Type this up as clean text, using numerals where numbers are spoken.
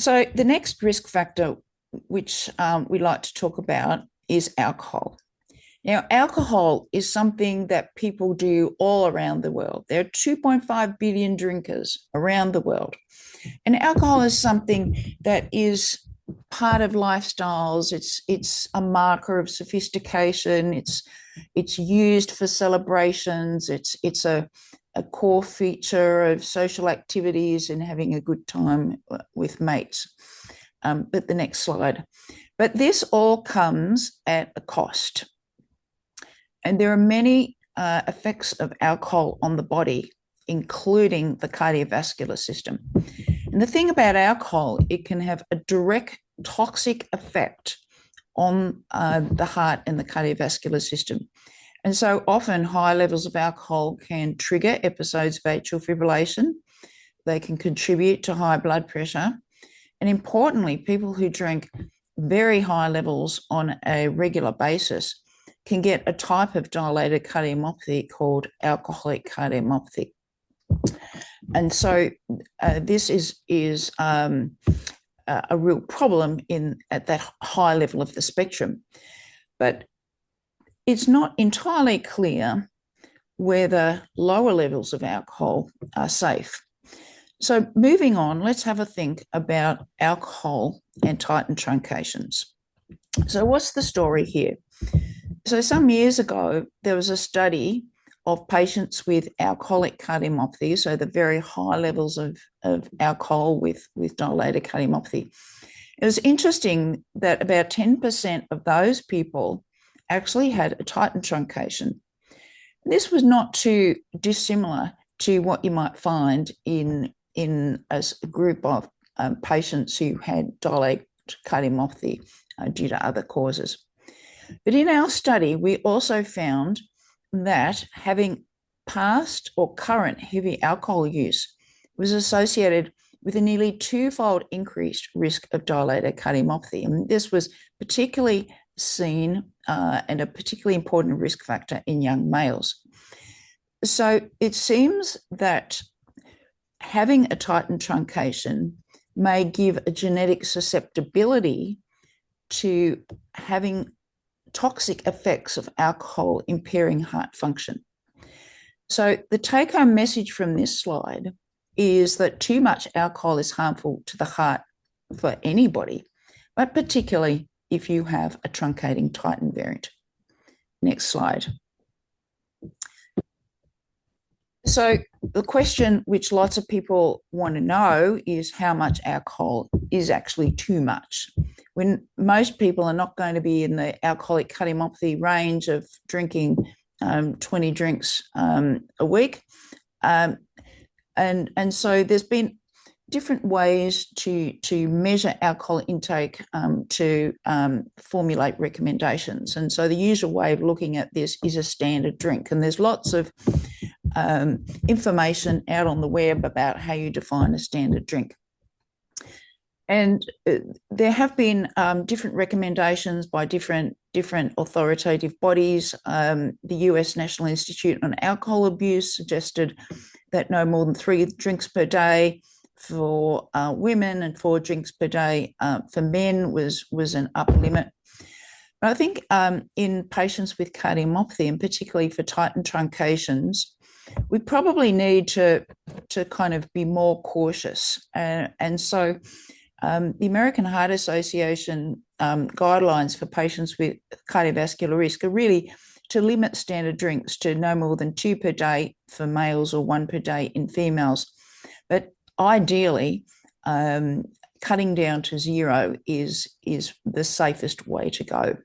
So the next risk factor, which we like to talk about, is alcohol. Now, alcohol is something that people do all around the world. There are 2.5 billion drinkers around the world. And alcohol is something that is part of lifestyles. It's a marker of sophistication. It's used for celebrations. It's a core feature of social activities and having a good time with mates. But the next slide. But this all comes at a cost. And there are many effects of alcohol on the body, including the cardiovascular system. And the thing about alcohol, it can have a direct toxic effect on the heart and the cardiovascular system. And so often high levels of alcohol can trigger episodes of atrial fibrillation. They can contribute to high blood pressure. And importantly, people who drink very high levels on a regular basis can get a type of dilated cardiomyopathy called alcoholic cardiomyopathy. And so this is a real problem at that high level of the spectrum. But it's not entirely clear whether lower levels of alcohol are safe. So moving on, let's have a think about alcohol and titin truncations. So what's the story here? So some years ago, there was a study of patients with alcoholic cardiomyopathy, so the very high levels of alcohol with dilated cardiomyopathy. It was interesting that about 10% of those people actually had a titin truncation. This was not too dissimilar to what you might find in a group of patients who had dilated cardiomyopathy due to other causes. But in our study, we also found that having past or current heavy alcohol use was associated with a nearly twofold increased risk of dilated cardiomyopathy. And this was particularly seen and a particularly important risk factor in young males. So it seems that having a titin truncation may give a genetic susceptibility to having toxic effects of alcohol impairing heart function. So the take-home message from this slide is that too much alcohol is harmful to the heart for anybody, but particularly if you have a truncating titin variant. Next slide. So the question which lots of people want to know is how much alcohol is actually too much. When most people are not going to be in the alcoholic cardiomyopathy range of drinking 20 drinks a week. And so there's been different ways to measure alcohol intake to formulate recommendations. And so the usual way of looking at this is a standard drink. And there's lots of information out on the web about how you define a standard drink. And there have been different recommendations by different authoritative bodies. The US National Institute on Alcohol Abuse suggested that no more than 3 drinks per day for women and 4 drinks per day for men was an upper limit. But I think in patients with cardiomyopathy, and particularly for titin truncations, we probably need to kind of be more cautious. And so the American Heart Association guidelines for patients with cardiovascular risk are really to limit standard drinks to no more than 2 per day for males or 1 per day in females. But ideally, cutting down to 0 is the safest way to go.